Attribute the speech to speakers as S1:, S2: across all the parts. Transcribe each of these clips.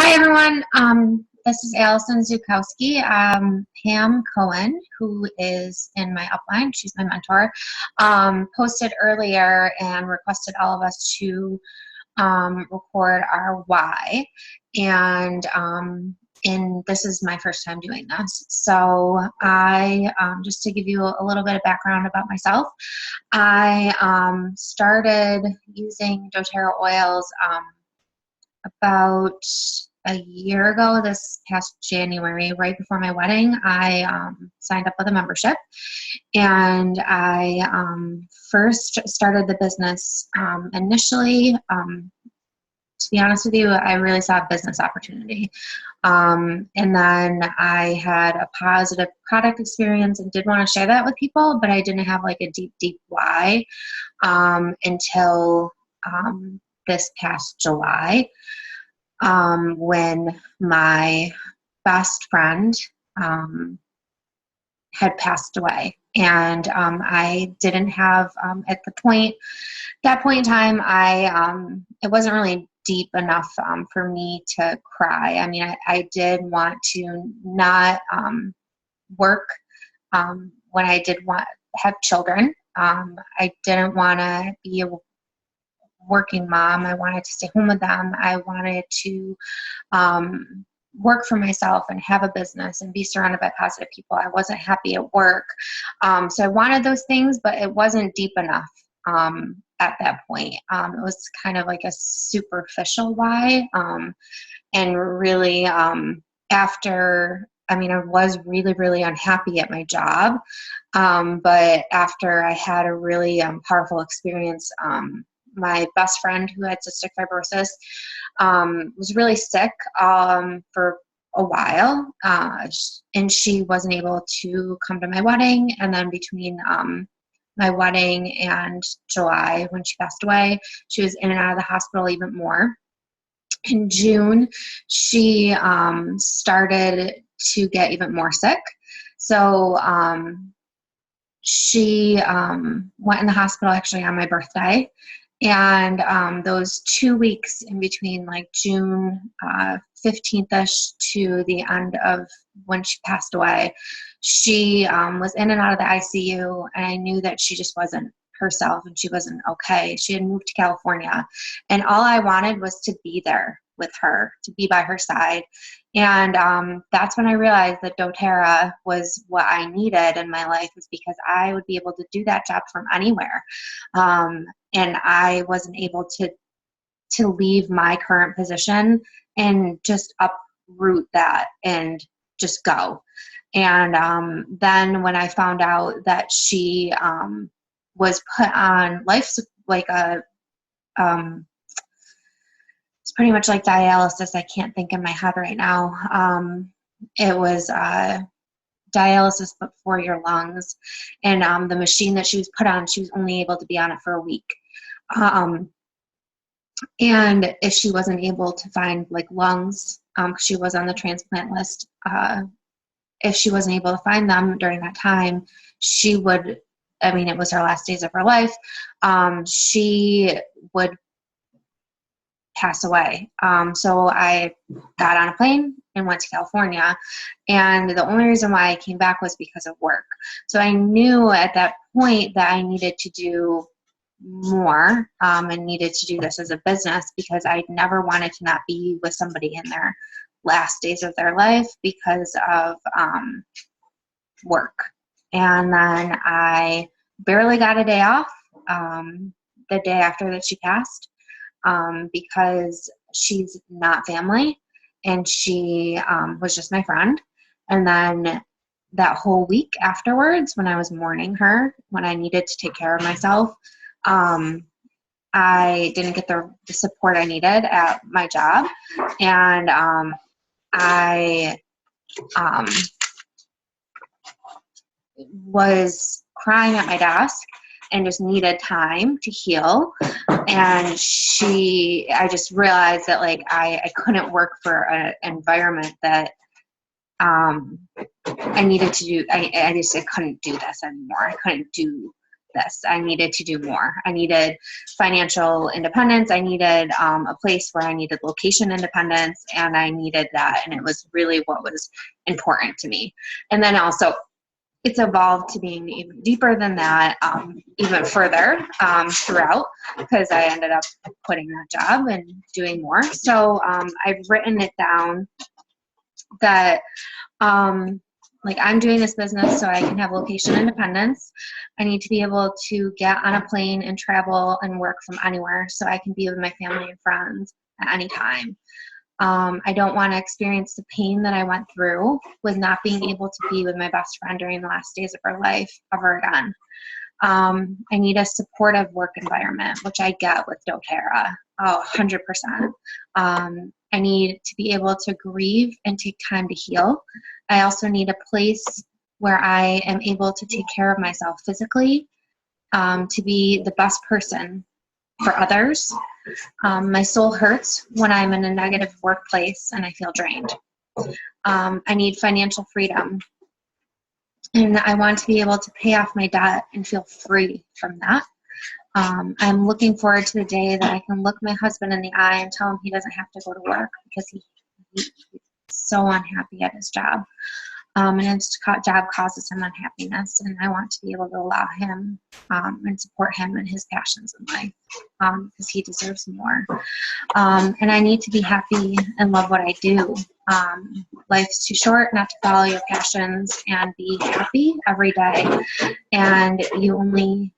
S1: Hi, everyone. This is Allison Zukowski. Pam Cohen, who is in my upline, she's my mentor, posted earlier and requested all of us to record our why. And this is my first time doing this. So just to give you a little bit of background about myself, I started using doTERRA oils about a year ago, this past January, right before my wedding. I signed up with a membership, and I first started the business initially. To be honest with you, I really saw a business opportunity. And then I had a positive product experience and did want to share that with people, but I didn't have like a deep why until this past July, when my best friend had passed away. And I didn't have, at that point in time, it wasn't really deep enough for me to cry. I mean, I did want to not work when I did want have children. I didn't want to be a working mom. I wanted to stay home with them. I wanted to work for myself and have a business and be surrounded by positive people. I wasn't happy at work. So I wanted those things, but it wasn't deep enough at that point. It was kind of like a superficial why. And really after, I was really, really unhappy at my job. But after I had a really powerful experience, my best friend who had cystic fibrosis was really sick for a while, and she wasn't able to come to my wedding. And then between my wedding and July, when she passed away, she was in and out of the hospital even more. In June, she started to get even more sick. So she went in the hospital actually on my birthday. And those 2 weeks in between, like June 15th-ish to the end of when she passed away, she was in and out of the ICU, and I knew that she just wasn't herself and she wasn't okay. She had moved to California, and all I wanted was to be there with her, to be by her side. And that's when I realized that doTERRA was what I needed in my life, was because I would be able to do that job from anywhere. And I wasn't able to leave my current position and just uproot that and just go. And then when I found out that she was put on it's pretty much like dialysis. I can't think in my head right now. It was dialysis, but for your lungs. And the machine that she was put on, she was only able to be on it for a week. And if she wasn't able to find like lungs, she was on the transplant list, if she wasn't able to find them during that time, she would, it was her last days of her life, she would pass away. So I got on a plane and went to California, and the only reason why I came back was because of work. So I knew at that point that I needed to do more and needed to do this as a business, because I never wanted to not be with somebody in their last days of their life because of work. And then I barely got a day off the day after that she passed, because she's not family, and she was just my friend. And then that whole week afterwards, when I was mourning her, when I needed to take care of myself, I didn't get the support I needed at my job. And I was crying at my desk and just needed time to heal. And I just realized that like I couldn't work for an environment that I needed to do. I couldn't do this anymore. I couldn't do this. I needed to do more. I needed financial independence. I needed a place where I needed location independence, and I needed that. And it was really what was important to me. And then also, it's evolved to being even deeper than that, even further throughout, because I ended up quitting that job and doing more. So I've written it down that like I'm doing this business so I can have location independence. I need to be able to get on a plane and travel and work from anywhere so I can be with my family and friends at any time. I don't want to experience the pain that I went through with not being able to be with my best friend during the last days of her life ever again. I need a supportive work environment, which I get with doTERRA, 100%. I need to be able to grieve and take time to heal. I also need a place where I am able to take care of myself physically, to be the best person for others. My soul hurts when I'm in a negative workplace and I feel drained. I need financial freedom. And I want to be able to pay off my debt and feel free from that. I'm looking forward to the day that I can look my husband in the eye and tell him he doesn't have to go to work because he's so unhappy at his job. And his job causes him unhappiness, and I want to be able to allow him and support him in his passions in life, because he deserves more. And I need to be happy and love what I do. Life's too short not to follow your passions and be happy every day. And you only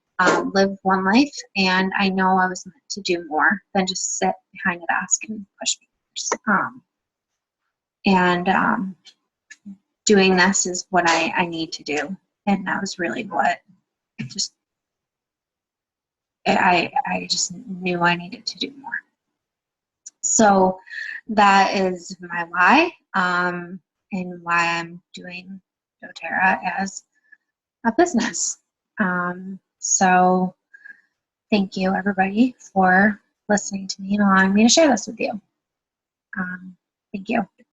S1: live one life, and I know I was meant to do more than just sit behind a desk and push papers. Doing this is what I need to do. And that was really what I just knew I needed to do more. So that is my why, and why I'm doing doTERRA as a business. So thank you, everybody, for listening to me and allowing me to share this with you. Thank you.